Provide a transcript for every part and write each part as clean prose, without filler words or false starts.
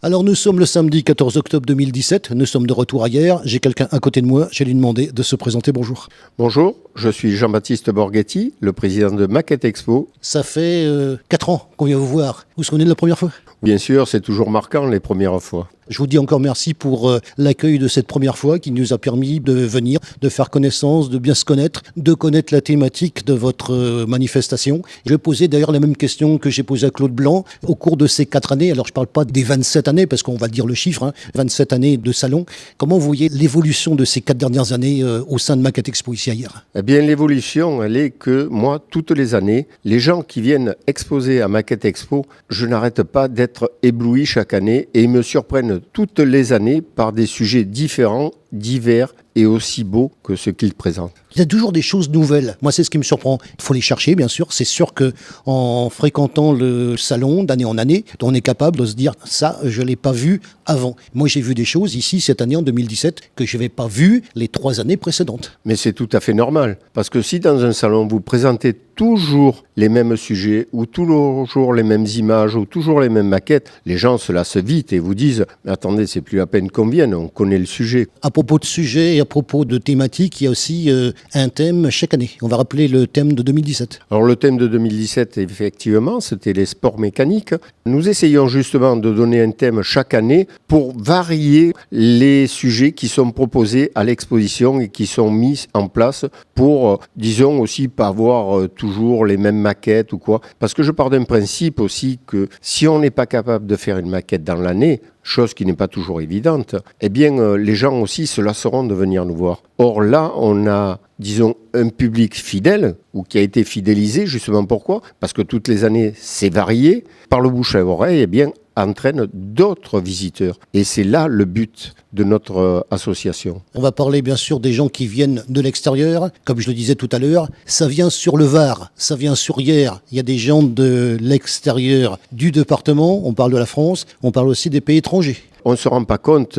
Alors nous sommes le samedi 14 octobre 2017, nous sommes de retour à hier. J'ai quelqu'un à côté de moi, j'ai lui demandé de se présenter. Bonjour. Bonjour, je suis Jean-Baptiste Borghetti, le président de Maquette Expo. Ça fait 4 ans qu'on vient vous voir. Vous vous souvenez de la première fois ? Bien sûr, c'est toujours marquant les premières fois. Je vous dis encore merci pour l'accueil de cette première fois qui nous a permis de venir, de faire connaissance, de bien se connaître, de connaître la thématique de votre manifestation. Je vais poser d'ailleurs la même question que j'ai posée à Claude Blanc. Au cours de ces 4 années, alors je ne parle pas des 27 années parce qu'on va dire le chiffre, 27 années de salon. Comment vous voyez l'évolution de ces 4 dernières années au sein de Maquette Expo ici à hier ? Eh bien, l'évolution, elle est que moi, toutes les années, les gens qui viennent exposer à Maquette Expo, je n'arrête pas d'être ébloui chaque année et ils me surprennent toutes les années par des sujets différents, divers et aussi beaux que ce qu'ils présentent. Il y a toujours des choses nouvelles. Moi, c'est ce qui me surprend. Il faut les chercher, bien sûr. C'est sûr qu'en fréquentant le salon d'année en année, on est capable de se dire « ça, je ne l'ai pas vu avant ». Moi, j'ai vu des choses ici, cette année, en 2017, que je n'avais pas vues les 3 années précédentes. Mais c'est tout à fait normal. Parce que si dans un salon, vous présentez toujours les mêmes sujets, ou toujours les mêmes images, ou toujours les mêmes maquettes, les gens se lassent vite et vous disent « attendez, c'est plus la peine qu'on vienne, on connaît le sujet ». À propos de sujet et à propos de thématique, il y a aussi un thème chaque année. On va rappeler le thème de 2017. Alors le thème de 2017, effectivement, c'était les sports mécaniques. Nous essayons justement de donner un thème chaque année pour varier les sujets qui sont proposés à l'exposition et qui sont mis en place pour, disons aussi, pas avoir toujours les mêmes maquettes ou quoi. Parce que je pars d'un principe aussi que si on n'est pas capable de faire une maquette dans l'année, chose qui n'est pas toujours évidente, eh bien, les gens aussi se lasseront de venir nous voir. Or là, on a, disons, un public fidèle, ou qui a été fidélisé, justement pourquoi ? Parce que toutes les années, c'est varié. Par le bouche à oreille, eh bien, entraîne d'autres visiteurs. Et c'est là le but de notre association. On va parler bien sûr des gens qui viennent de l'extérieur. Comme je le disais tout à l'heure, ça vient sur le Var, ça vient sur Hyères. Il y a des gens de l'extérieur du département, on parle de la France, on parle aussi des pays étrangers. On ne se rend pas compte,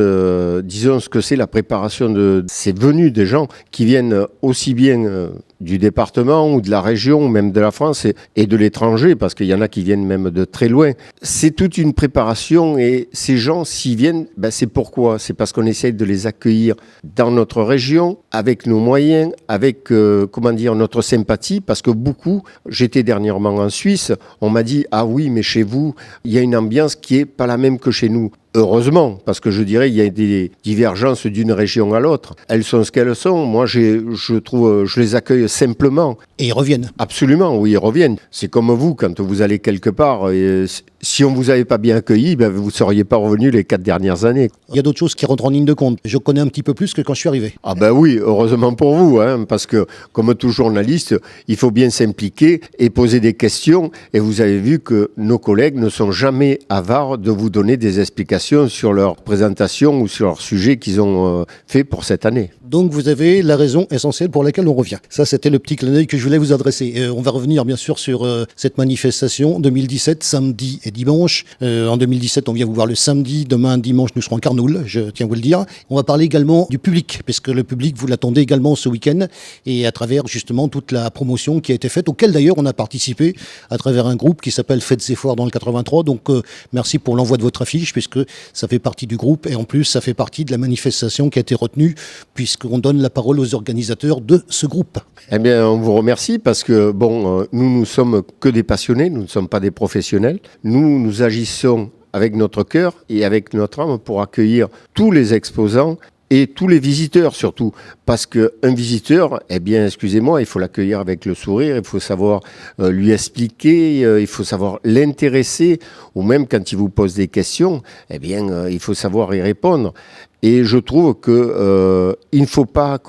disons, ce que c'est la préparation de ces venues des gens qui viennent aussi bien du département ou de la région, ou même de la France et de l'étranger, parce qu'il y en a qui viennent même de très loin. C'est toute une préparation et ces gens, s'ils viennent, c'est pourquoi ? C'est parce qu'on essaie de les accueillir dans notre région, avec nos moyens, avec, notre sympathie, parce que beaucoup, j'étais dernièrement en Suisse, on m'a dit « Ah oui, mais chez vous, il y a une ambiance qui n'est pas la même que chez nous ». Heureusement, parce que je dirais il y a des divergences d'une région à l'autre. Elles sont ce qu'elles sont. Moi, je trouve, je les accueille simplement. Et ils reviennent. Absolument, oui, ils reviennent. C'est comme vous, quand vous allez quelque part, et si on ne vous avait pas bien accueilli, vous ne seriez pas revenu les 4 dernières années. Il y a d'autres choses qui rentrent en ligne de compte. Je connais un petit peu plus que quand je suis arrivé. Ah oui, heureusement pour vous, parce que comme tout journaliste, il faut bien s'impliquer et poser des questions. Et vous avez vu que nos collègues ne sont jamais avares de vous donner des explications sur leur présentation ou sur leur sujet qu'ils ont fait pour cette année. Donc vous avez la raison essentielle pour laquelle on revient. Ça, c'était le petit clin d'œil que je voulais vous adresser. On va revenir bien sûr sur cette manifestation 2017, samedi et dimanche. En 2017, on vient vous voir le samedi. Demain, dimanche, nous serons en Carnoul, je tiens à vous le dire. On va parler également du public, puisque le public, vous l'attendez également ce week-end, et à travers justement toute la promotion qui a été faite, auquel d'ailleurs on a participé à travers un groupe qui s'appelle Faites Efforts dans le 83. Donc merci pour l'envoi de votre affiche, puisque ça fait partie du groupe, et en plus ça fait partie de la manifestation qui a été retenue, puisqu'on donne la parole aux organisateurs de ce groupe. Eh bien, on vous remercie parce que, nous sommes que des passionnés, nous ne sommes pas des professionnels. Nous agissons avec notre cœur et avec notre âme pour accueillir tous les exposants et tous les visiteurs surtout, parce qu'un visiteur, excusez-moi, il faut l'accueillir avec le sourire, il faut savoir lui expliquer, il faut savoir l'intéresser, ou même quand il vous pose des questions, il faut savoir y répondre. Et je trouve que il ne faut pas,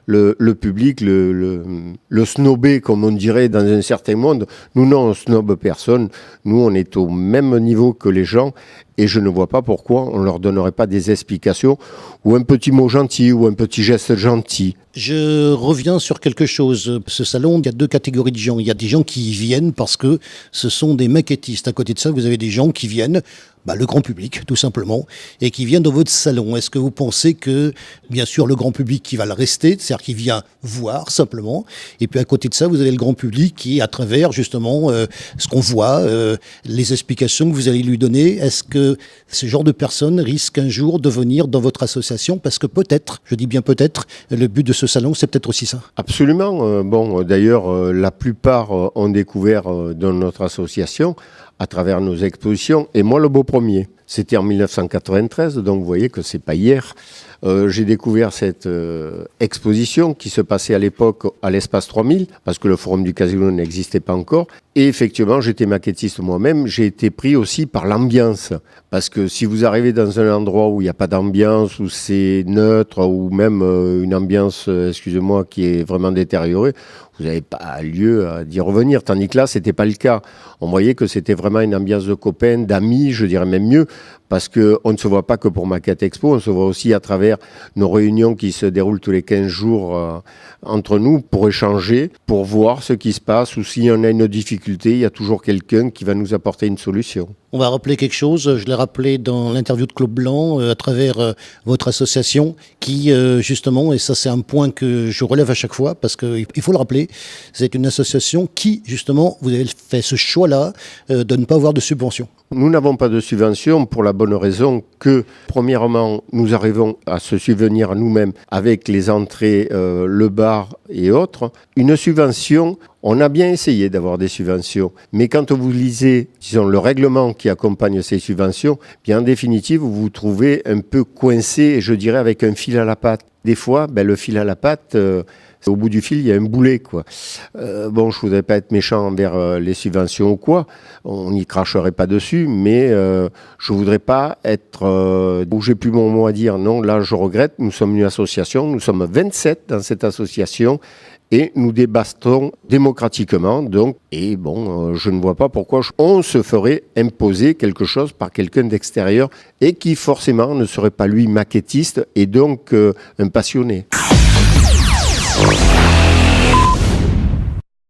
le public, le snobber, comme on dirait dans un certain monde. Nous, non, on snobe personne. Nous, on est au même niveau que les gens. Et je ne vois pas pourquoi on ne leur donnerait pas des explications ou un petit mot gentil ou un petit geste gentil. Je reviens sur quelque chose. Ce salon, il y a deux catégories de gens. Il y a des gens qui y viennent parce que ce sont des maquettistes. À côté de ça, vous avez des gens qui viennent, le grand public, tout simplement, et qui viennent dans votre salon. Est-ce que vous pensez que, bien sûr, le grand public qui va le rester, c'est-à-dire qui vient voir simplement, et puis à côté de ça, vous avez le grand public qui, à travers justement ce qu'on voit, les explications que vous allez lui donner, est-ce que ce genre de personnes risquent un jour de venir dans votre association? Parce que peut-être, je dis bien peut-être, le but de ce salon, c'est peut-être aussi ça. Absolument. D'ailleurs, la plupart ont découvert dans notre association à travers nos expositions, et moi le beau premier. C'était en 1993, donc vous voyez que c'est pas hier. J'ai découvert cette exposition qui se passait à l'époque à l'Espace 3000, parce que le Forum du Casino n'existait pas encore. Et effectivement, j'étais maquettiste moi-même. J'ai été pris aussi par l'ambiance. Parce que si vous arrivez dans un endroit où il n'y a pas d'ambiance, où c'est neutre, ou même une ambiance, excusez-moi, qui est vraiment détériorée, vous n'avez pas lieu d'y revenir. Tandis que là, ce n'était pas le cas. On voyait que c'était vraiment une ambiance de copains, d'amis, je dirais même mieux, parce qu'on ne se voit pas que pour Maquette Expo, on se voit aussi à travers nos réunions qui se déroulent tous les 15 jours entre nous pour échanger, pour voir ce qui se passe, ou si on a une difficulté, il y a toujours quelqu'un qui va nous apporter une solution. On va rappeler quelque chose, je l'ai rappelé dans l'interview de Claude Blanc, à travers votre association, qui justement, et ça c'est un point que je relève à chaque fois, parce qu'il faut le rappeler, c'est une association qui, justement, vous avez fait ce choix-là de ne pas avoir de subvention. Nous n'avons pas de subvention pour la bonne raison que, premièrement, nous arrivons à se subvenir nous-mêmes avec les entrées, le bar et autres. Une subvention, on a bien essayé d'avoir des subventions, mais quand vous lisez, disons, le règlement qui accompagne ces subventions, bien en définitive, vous vous trouvez un peu coincé, je dirais, avec un fil à la patte. Des fois, le fil à la patte... au bout du fil, il y a un boulet, quoi. Je voudrais pas être méchant envers les subventions ou quoi. On n'y cracherait pas dessus, mais je voudrais pas être où j'ai plus mon mot à dire. Non, là, je regrette. Nous sommes une association. Nous sommes 27 dans cette association. Et nous débattons démocratiquement, donc, je ne vois pas pourquoi on se ferait imposer quelque chose par quelqu'un d'extérieur et qui forcément ne serait pas lui maquettiste et donc un passionné.